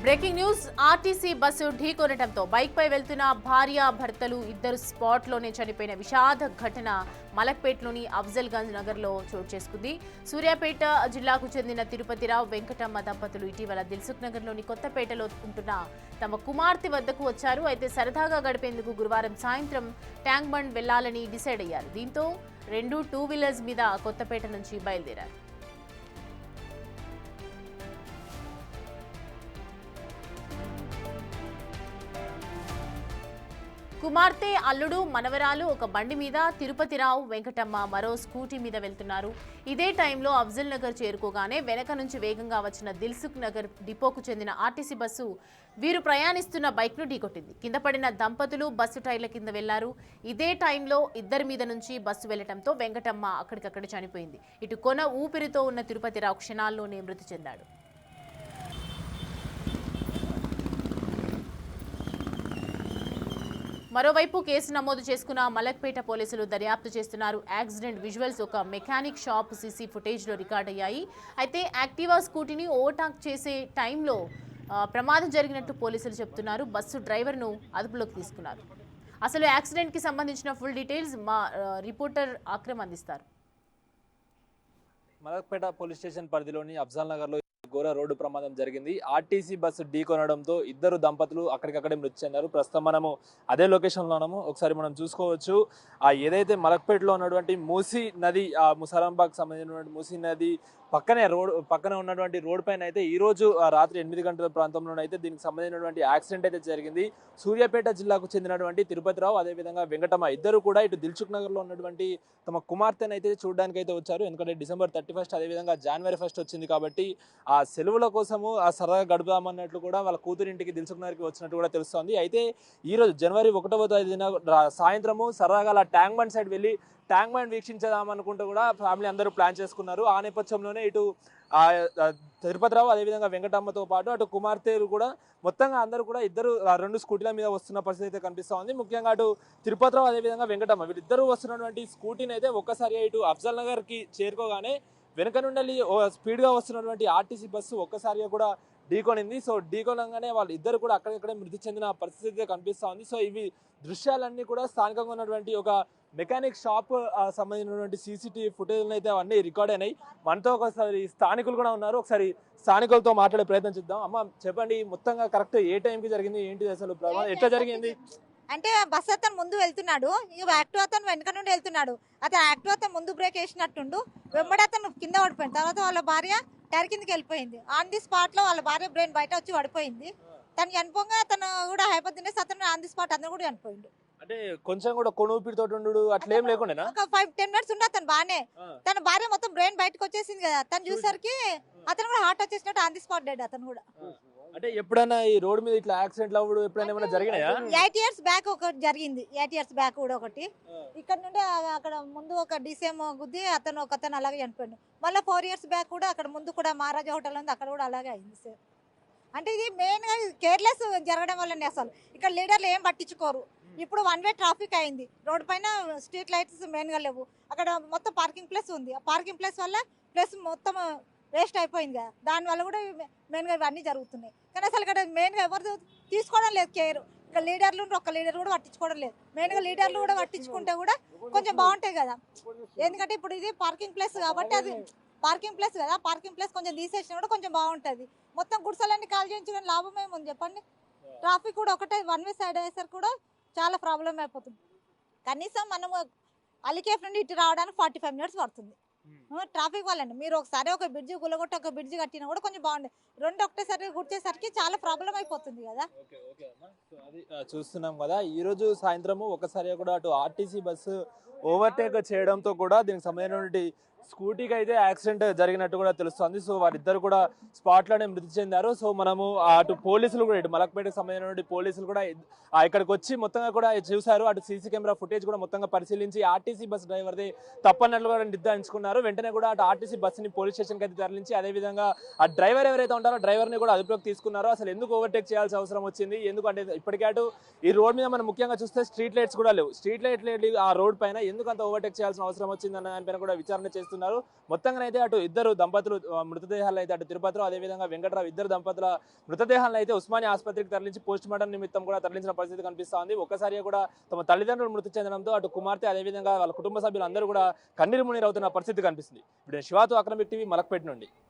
Breaking news RTC bus ఢీకొనడంతో bike పై వెళ్తున్న భార్య భర్తలు ఇద్దరు స్పాట్ లోనే చనిపోయిన విషాద ఘటన మలక్పేట్లోని అఫ్జల్గంజ్ నగర్ లో చోటు చేసుకుంది. సూర్యాపేట జిల్లాకు చెందిన తిరుపతిరావు వెంకటమ్మ దంపతులు ఇటీవల దిల్సుఖ్ నగర్ లోని కొత్తపేటలో ఉంటున్న తమ కుమార్తె వద్దకు వచ్చారు. అయితే సరదాగా గడిపేందుకు గురువారం సాయంత్రం ట్యాంక్ బండ్ వెళ్లాలని డిసైడ్ అయ్యారు. దీంతో రెండు టూ వీలర్స్ మీద కొత్తపేట నుంచి బయలుదేరారు. కుమార్తె, అల్లుడు, మనవరాలు ఒక బండి మీద, తిరుపతిరావు వెంకటమ్మ మరో స్కూటీ మీద వెళ్తున్నారు. ఇదే టైంలో అఫ్జల్ నగర్ చేరుకోగానే వెనక నుంచి వేగంగా వచ్చిన దిల్సుఖ్ నగర్ డిపోకు చెందిన ఆర్టీసీ బస్సు వీరు ప్రయాణిస్తున్న బైక్ను ఢీకొట్టింది. కింద పడిన దంపతులు బస్సు టైర్ల కింద వెళ్లారు. ఇదే టైంలో ఇద్దరి మీద నుంచి బస్సు వెళ్లడంతో వెంకటమ్మ అక్కడికక్కడ చనిపోయింది. ఇటు కొన ఊపిరితో ఉన్న తిరుపతిరావు క్షణాల్లోనే మృతి చెందాడు. మరోవైపు కేసు నమోదు చేసుకున్న మలక్పేట పోలీసులు దర్యాప్తు చేస్తున్నారు. యాక్సిడెంట్ విజువల్స్ ఒక మెకానిక్ షాప్ సీసీ ఫుటేజ్లో రికార్డ్ అయ్యాయి. అయితే యాక్టివా స్కూటీని ఓవర్టేక్ చేసే టైంలో ప్రమాదం జరిగినట్టు పోలీసులు చెబుతున్నారు. బస్సు డ్రైవర్ను అదుపులోకి తీసుకున్నారు. అసలు యాక్సిడెంట్కి సంబంధించిన ఫుల్ డీటెయిల్స్ మా రిపోర్టర్ ఆక్రమ్ అందిస్తారు. మలక్పేట పోలీస్ స్టేషన్ పరిధిలోని అఫ్జల్ నగర్లో ఘోర రోడ్డు ప్రమాదం జరిగింది. ఆర్టీసీ బస్సు ఢీకొనడంతో ఇద్దరు దంపతులు అక్కడికక్కడే మృతి చెందారు. ప్రస్తుతం మనము అదే లొకేషన్లో ఉన్నాము. ఒకసారి మనం చూసుకోవచ్చు, ఏదైతే మలక్పేటలో ఉన్నటువంటి మూసీ నది, ముసారాంబాగ్ సంబంధించినటువంటి మూసీ నది పక్కనే ఉన్నటువంటి రోడ్ పైన అయితే ఈ రోజు రాత్రి 8 గంటల ప్రాంతంలోనైతే దీనికి సంబంధించినటువంటి యాక్సిడెంట్ అయితే జరిగింది. సూర్యాపేట జిల్లాకు చెందినటువంటి తిరుపతిరావు అదేవిధంగా వెంకటమ్మ ఇద్దరు కూడా ఇటు దిల్సుఖ్ నగర్లో ఉన్నటువంటి తమ కుమార్తెను అయితే చూడడానికి అయితే వచ్చారు. ఎందుకంటే December 31 అదేవిధంగా January 1 వచ్చింది కాబట్టి ఆ సెలవుల కోసము సరదాగా గడుపుదామన్నట్లు కూడా వాళ్ళ కూతురింటికి దిల్సుఖ్ నగర్కి వచ్చినట్టు కూడా తెలుస్తోంది. అయితే ఈ రోజు January 1వ తేదీన సాయంత్రము సరదాగా అలా ట్యాంక్ బండ్ సైడ్ వెళ్ళి ట్యాంక్ బండ్ వీక్షించేదామనుకుంటూ కూడా ఫ్యామిలీ అందరూ ప్లాన్ చేసుకున్నారు. ఆ నేపథ్యంలోనే ఇటు తిరుపతిరావు అదేవిధంగా వెంకటమ్మతో పాటు అటు కుమార్తెలు కూడా మొత్తంగా అందరూ కూడా ఇద్దరు రెండు స్కూటీల మీద వస్తున్న పరిస్థితి అయితే కనిపిస్తూ ఉంది. ముఖ్యంగా అటు తిరుపతిరావు అదేవిధంగా వెంకటమ్మ వీళ్ళిద్దరూ వస్తున్నటువంటి స్కూటీని అయితే ఒక్కసారిగా ఇటు అఫ్జల్ నగర్కి చేరుకోగానే వెనక నుండి స్పీడ్గా వస్తున్నటువంటి ఆర్టీసీ బస్సు ఒక్కసారిగా కూడా ఢీకొనింది. సో ఢీకొనగానే వాళ్ళు ఇద్దరు కూడా అక్కడిక్కడే మృతి చెందిన పరిస్థితి కనిపిస్తూ ఉంది. సో ఇవి దృశ్యాలన్నీ కూడా స్థానికంగా ఉన్నటువంటి ఒక మెకానిక్ షాప్ సంబంధించినటువంటి CCTV ఫుటేజ్లు అయితే అవన్నీ రికార్డ్ అయినాయి. మనతో ఒకసారి స్థానికులు కూడా ఉన్నారు. ఒకసారి స్థానికులతో మాట్లాడే ప్రయత్నం చేద్దాం. అమ్మ చెప్పండి, మొత్తంగా కరెక్ట్ ఏ టైంకి జరిగింది, ఏంటి అసలు ప్రమాదం ఎట్లా జరిగింది? అంటే బస్ అతను ముందు వెళ్తున్నాడు, ఇక యాక్టివ్ అతను వెనక నుండి వెళ్తున్నాడు. అతను యాక్టివ్ అతను ముందు బ్రేక్ వేసినట్టుండు, వెంబడి అతను కింద పడిపోయింది. తర్వాత వాళ్ళ భార్య టైర్ కిందకి వెళ్ళిపోయింది. ఆన్ ది స్పాట్ లో వాళ్ళ భార్య బ్రెయిన్ బయట వచ్చి పడిపోయింది. తను చనిపోగా అతను కూడా హైపర్ తినేసి అతను ఆన్ ది స్పాట్ అతను కూడా చనిపోయిండు. అంటే కొంచెం కూడా కొనుపిడితో ఉండు అట్లేం లేకుండా ఒక 5-10 మినిట్స్ ఉండే అతను బానే, తన భార్య మొత్తం బ్రెయిన్ బయటకు వచ్చేసింది కదా. తను చూసరికి అతను కూడా హార్ట్ వచ్చేసినట్టు ఆన్ ది స్పాట్ డెడ్ అతను కూడా. అంటే ఎప్పుడైనా ఈ రోడ్ మీద ఇట్లా యాక్సిడెంట్ అవ్వడం ఎప్పుడైనా ఏమైనా జరిగినాయా? 8 years బ్యాక్ ఒకటి జరిగింది. 8 years బ్యాక్ కూడా ఒకటి. ఇక్కడ నుండి అక్కడ ముందు ఒక DCM గుద్ది ఒకతను అలాగే చనిపోయాడు. మళ్ళీ 4 years బ్యాక్ కూడా అక్కడ ముందు కూడా మహారాజా హోటల్ ఉంది, అక్కడ కూడా అలాగే అయింది సార్. అంటే ఇది మెయిన్ గా కేర్లెస్ జరగడం వల్లనే. అసలు ఇక్కడ లీడర్లు ఏం పట్టించుకోరు. ఇప్పుడు 1 way ట్రాఫిక్ అయింది, రోడ్ పైన స్ట్రీట్ లైట్స్ మెయిన్ గా లేవు, అక్కడ మొత్తం పార్కింగ్ ప్లేస్ ఉంది. ఆ పార్కింగ్ ప్లేస్ వల్ల ప్లేస్ మొత్తం వేస్ట్ అయిపోయింది కదా. దానివల్ల కూడా మెయిన్గా ఇవన్నీ జరుగుతున్నాయి. కానీ అసలు ఇక్కడ మెయిన్గా ఎవరు తీసుకోవడం లేదు కేర్. ఇక్కడ లీడర్లు ఒక లీడర్ కూడా పట్టించుకోవడం లేదు. మెయిన్గా లీడర్లు కూడా పట్టించుకుంటే కూడా కొంచెం బాగుంటాయి కదా. ఎందుకంటే ఇప్పుడు ఇది పార్కింగ్ ప్లేస్ కాబట్టి, అది పార్కింగ్ ప్లేస్ కదా, పార్కింగ్ ప్లేస్ కొంచెం తీసేసినా కూడా కొంచెం బాగుంటుంది. మొత్తం గుడిసెలన్నీ కాల్ చేయించడం లాభం ఏముంది చెప్పండి. ట్రాఫిక్ కూడా ఒకటే 1 way సైడ్ అయ్యేసరికి కూడా చాలా ప్రాబ్లం అయిపోతుంది. కనీసం మనము అలికేఫ్ నుండి ఇటు రావడానికి 45 minutes పడుతుంది ట్రాఫిక్ వల్లండి. మీరు ఒకసారి ఒక బ్రిడ్జి గుల్లగొట్టి ఒక బ్రిడ్జి కట్టినా కూడా కొంచెం బాగుండే, రెండు ఒకటేసారి గుర్చేసరికి చాలా ప్రాబ్లం అయిపోతుంది కదా. అది చూస్తున్నాం కదా, ఈ రోజు సాయంత్రము ఒకసారి కూడా అటు ఆర్టీసీ బస్సు ఓవర్టేక్ చేయడంతో కూడా దీనికి సంబంధించినటువంటి స్కూటీకి అయితే యాక్సిడెంట్ జరిగినట్టు కూడా తెలుస్తుంది. సో వారిద్దరు కూడా స్పాట్లోనే మృతి చెందారు. సో మనము అటు పోలీసులు కూడా, ఇటు మలక్పేటకు సంబంధించిన పోలీసులు కూడా ఇక్కడికి వచ్చి మొత్తంగా కూడా చూశారు. అటు సీసీ కెమెరా ఫుటేజ్ కూడా మొత్తంగా పరిశీలించి ఆర్టీసీ బస్ డ్రైవర్ది తప్పన్నట్లు కూడా నిర్ధారించుకున్నారు. వెంటనే కూడా అటు ఆర్టీసీ బస్సుని పోలీస్ స్టేషన్కి అయితే తరలించి అదేవిధంగా ఆ డ్రైవర్ ఎవరైతే ఉంటారో డ్రైవర్ని కూడా అదుపులోకి తీసుకున్నారో. అసలు ఎందుకు ఓవర్టేక్ చేయాల్సిన అవసరం వచ్చింది, ఎందుకంటే ఇప్పటికే అటు ఈ రోడ్ మీద మనం ముఖ్యంగా చూస్తే స్ట్రీట్ లైట్స్ కూడా లేవు. స్ట్రీట్ లైట్లు ఆ రోడ్ పైన ఎందుకు అంత ఓవర్టేక్ చేయాల్సిన అవసరం వచ్చిందన్న దానిపైన కూడా విచారణ చేస్తుంది చేస్తున్నారు. మొత్తంగా అయితే అటు ఇద్దరు దంపతులు మృతదేహాలు అయితే అటు తిరుపతిలో, అదేవిధంగా వెంకట్రావు ఇద్దరు దంపతుల మృతదేహాలను అయితే ఉస్మానియా ఆసుపత్రికి తరలించి పోస్ట్ మార్టం నిమిత్తం కూడా తరలించిన పరిస్థితి కనిపిస్తా ఉంది. ఒక్కసారిగా కూడా తమ తల్లిదండ్రులు మృతి చెందడంతో అటు కుమార్తె అదేవిధంగా వాళ్ళ కుటుంబ సభ్యులు అందరూ కూడా కన్నీరు మున్నీరు అవుతున్న పరిస్థితి కనిపిస్తుంది. ఇప్పుడు శివాతో అక్రమిక్ టీవీ మలక్పేట నుండి.